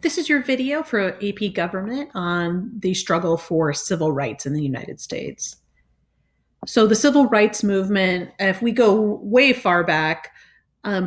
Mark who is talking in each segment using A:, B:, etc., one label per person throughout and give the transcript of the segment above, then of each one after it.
A: This is your video for AP Government on the struggle for civil rights in the United States. So, the civil rights movement, if we go way far back,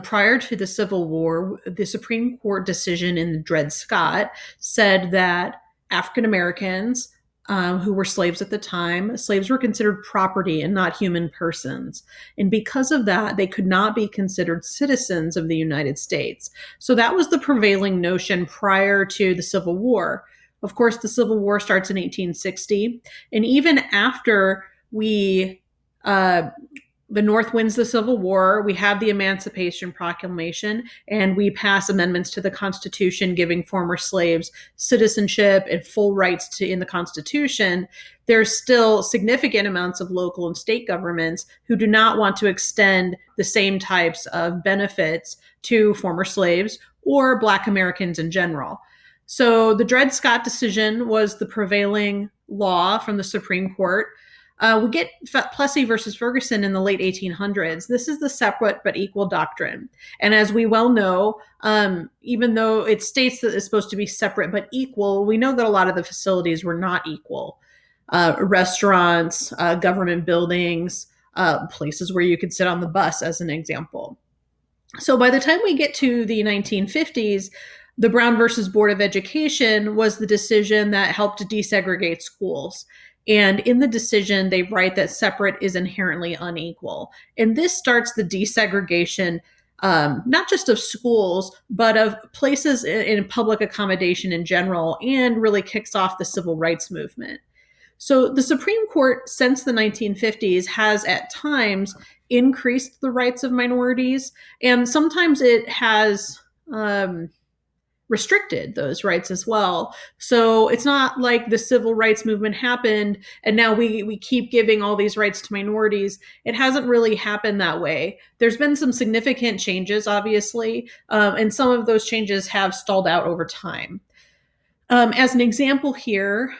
A: prior to the Civil War, the Supreme Court decision in Dred Scott said that African Americans, who were slaves at the time, slaves were considered property and not human persons. And because of that, they could not be considered citizens of the United States. So that was the prevailing notion prior to the Civil War. Of course, the Civil War starts in 1860. And even after we uh, the North wins the Civil War. We have the Emancipation Proclamation, and we pass amendments to the Constitution giving former slaves citizenship and full rights in the Constitution. There's still significant amounts of local and state governments who do not want to extend the same types of benefits to former slaves or Black Americans in general. So the Dred Scott decision was the prevailing law from the Supreme Court. We get Plessy versus Ferguson in the late 1800s. This is the separate but equal doctrine. And as we well know, even though it states that it's supposed to be separate but equal, we know that a lot of the facilities were not equal. Restaurants, government buildings, places where you could sit on the bus, as an example. So by the time we get to the 1950s, the Brown versus Board of Education was the decision that helped to desegregate schools. And in the decision, they write that separate is inherently unequal. And this starts the desegregation, not just of schools, but of places in public accommodation in general, and really kicks off the civil rights movement. So the Supreme Court, since the 1950s, has at times increased the rights of minorities, and sometimes it has restricted those rights as well. So it's not like the civil rights movement happened and now we keep giving all these rights to minorities. It hasn't really happened that way. There's been some significant changes, obviously, and some of those changes have stalled out over time. As an example here,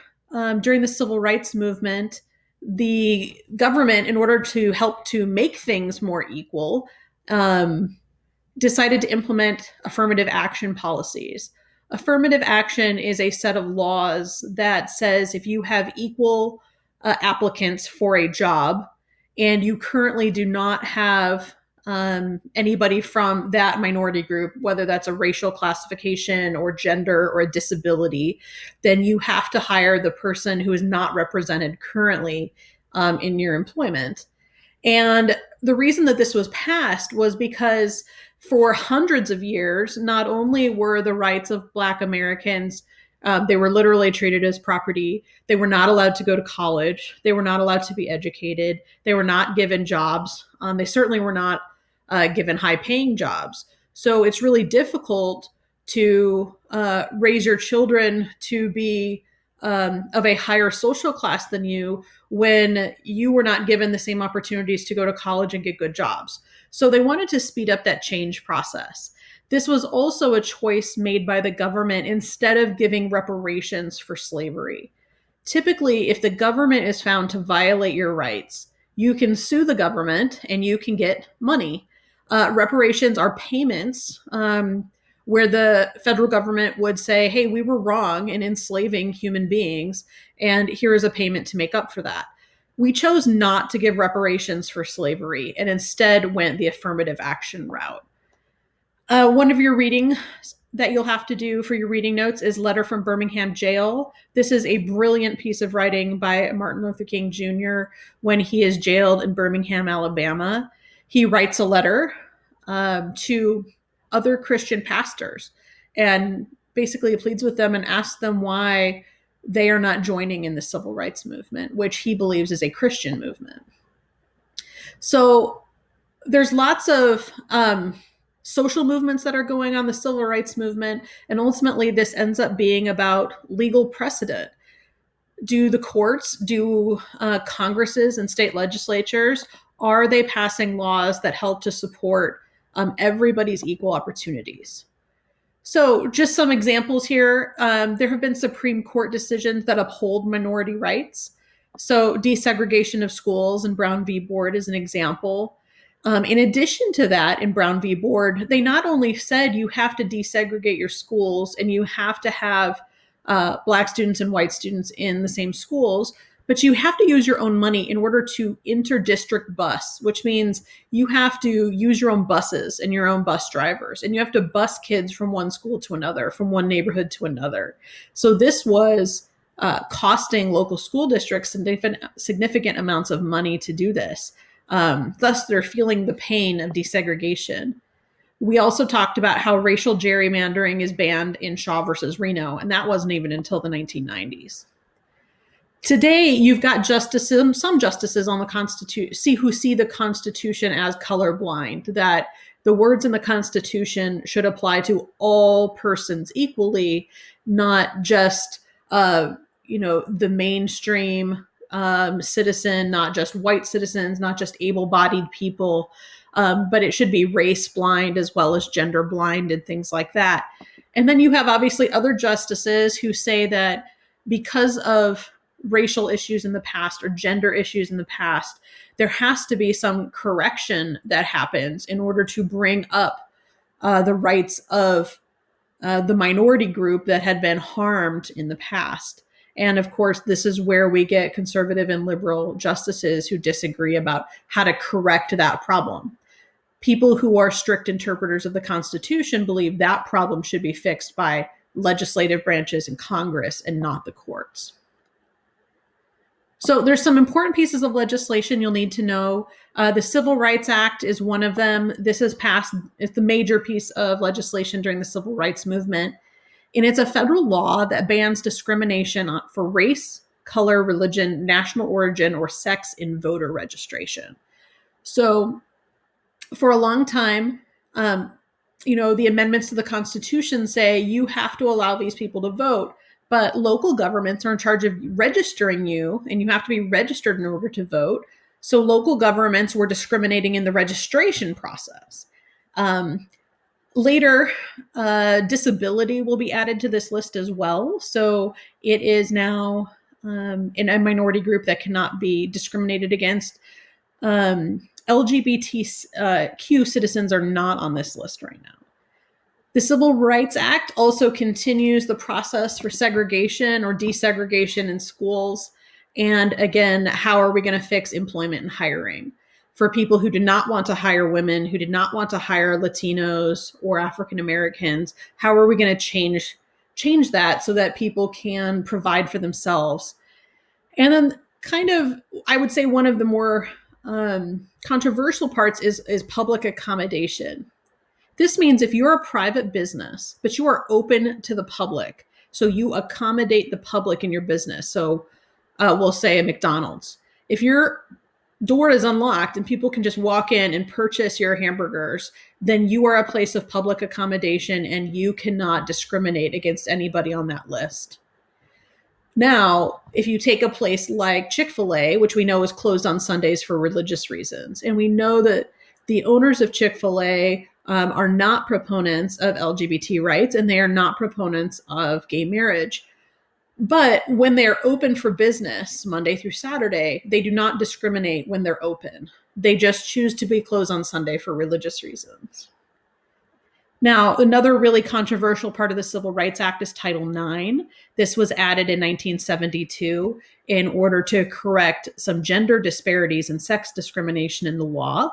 A: during the civil rights movement, the government, in order to help to make things more equal, decided to implement affirmative action policies. Affirmative action is a set of laws that says if you have equal applicants for a job and you currently do not have anybody from that minority group, whether that's a racial classification or gender or a disability, then you have to hire the person who is not represented currently in your employment. And the reason that this was passed was because for hundreds of years, not only were the rights of Black Americans, they were literally treated as property. They were not allowed to go to college. They were not allowed to be educated. They were not given jobs. They certainly were not given high paying jobs. So it's really difficult to raise your children to be of a higher social class than you when you were not given the same opportunities to go to college and get good jobs. So they wanted to speed up that change process. This was also a choice made by the government instead of giving reparations for slavery. Typically, if the government is found to violate your rights, you can sue the government and you can get money. Reparations are payments where the federal government would say, hey, we were wrong in enslaving human beings, and here is a payment to make up for that. We chose not to give reparations for slavery and instead went the affirmative action route. One of your reading that you'll have to do for your reading notes is Letter from Birmingham Jail. This is a brilliant piece of writing by Martin Luther King Jr. when he is jailed in Birmingham, Alabama. He writes a letter to other Christian pastors and basically pleads with them and asks them why they are not joining in the civil rights movement, which he believes is a Christian movement. So there's lots of social movements that are going on, the civil rights movement, and ultimately this ends up being about legal precedent. Do the courts, do Congresses and state legislatures, are they passing laws that help to support everybody's equal opportunities? So just some examples here. There have been Supreme Court decisions that uphold minority rights. So desegregation of schools and Brown v. Board is an example. In addition to that, in Brown v. Board, they not only said you have to desegregate your schools and you have to have Black students and white students in the same schools, but you have to use your own money in order to inter-district bus, which means you have to use your own buses and your own bus drivers, and you have to bus kids from one school to another, from one neighborhood to another. So this was costing local school districts significant amounts of money to do this. Thus, they're feeling the pain of desegregation. We also talked about how racial gerrymandering is banned in Shaw versus Reno, and that wasn't even until the 1990s. Today, you've got some justices on the Constitution who see the Constitution as colorblind, that the words in the Constitution should apply to all persons equally, not just the mainstream citizen, not just white citizens, not just able-bodied people, but it should be race blind as well as gender blind and things like that. And then you have obviously other justices who say that because of racial issues in the past or gender issues in the past, there has to be some correction that happens in order to bring up the rights of the minority group that had been harmed in the past. And of course, this is where we get conservative and liberal justices who disagree about how to correct that problem. People who are strict interpreters of the Constitution believe that problem should be fixed by legislative branches in Congress and not the courts. So there's some important pieces of legislation you'll need to know. The Civil Rights Act is one of them. This is passed, it's the major piece of legislation during the Civil Rights Movement. And it's a federal law that bans discrimination for race, color, religion, national origin, or sex in voter registration. So for a long time, the amendments to the Constitution say you have to allow these people to vote, but local governments are in charge of registering you, and you have to be registered in order to vote. So local governments were discriminating in the registration process. Later, disability will be added to this list as well. So it is now in a minority group that cannot be discriminated against. LGBTQ citizens are not on this list right now. The Civil Rights Act also continues the process for segregation or desegregation in schools. And again, how are we going to fix employment and hiring? For people who did not want to hire women, who did not want to hire Latinos or African Americans, how are we going to change that so that people can provide for themselves? And then I would say one of the more controversial parts is public accommodation. This means if you're a private business, but you are open to the public, so you accommodate the public in your business. So we'll say a McDonald's. If your door is unlocked and people can just walk in and purchase your hamburgers, then you are a place of public accommodation and you cannot discriminate against anybody on that list. Now, if you take a place like Chick-fil-A, which we know is closed on Sundays for religious reasons, and we know that the owners of Chick-fil-A are not proponents of LGBT rights, and they are not proponents of gay marriage. But when they're open for business Monday through Saturday, they do not discriminate when they're open. They just choose to be closed on Sunday for religious reasons. Now, another really controversial part of the Civil Rights Act is Title IX. This was added in 1972 in order to correct some gender disparities and sex discrimination in the law.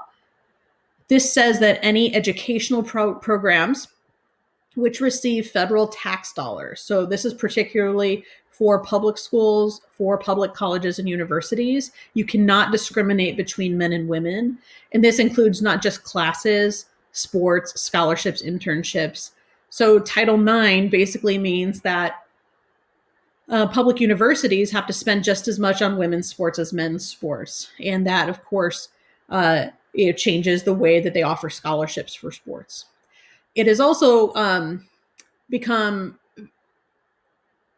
A: This says that any educational programs which receive federal tax dollars, so this is particularly for public schools, for public colleges and universities, you cannot discriminate between men and women. And this includes not just classes, sports, scholarships, internships. So Title IX basically means that public universities have to spend just as much on women's sports as men's sports. And that, of course, it changes the way that they offer scholarships for sports. It has also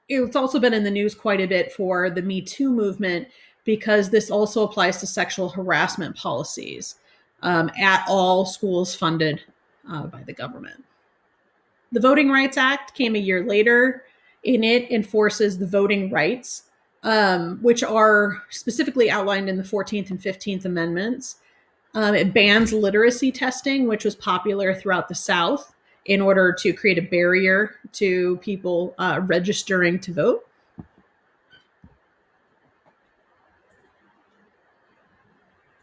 A: it's also been in the news quite a bit for the Me Too movement, because this also applies to sexual harassment policies at all schools funded by the government. The Voting Rights Act came a year later, and it enforces the voting rights, which are specifically outlined in the 14th and 15th Amendments. It bans literacy testing, which was popular throughout the South in order to create a barrier to people registering to vote.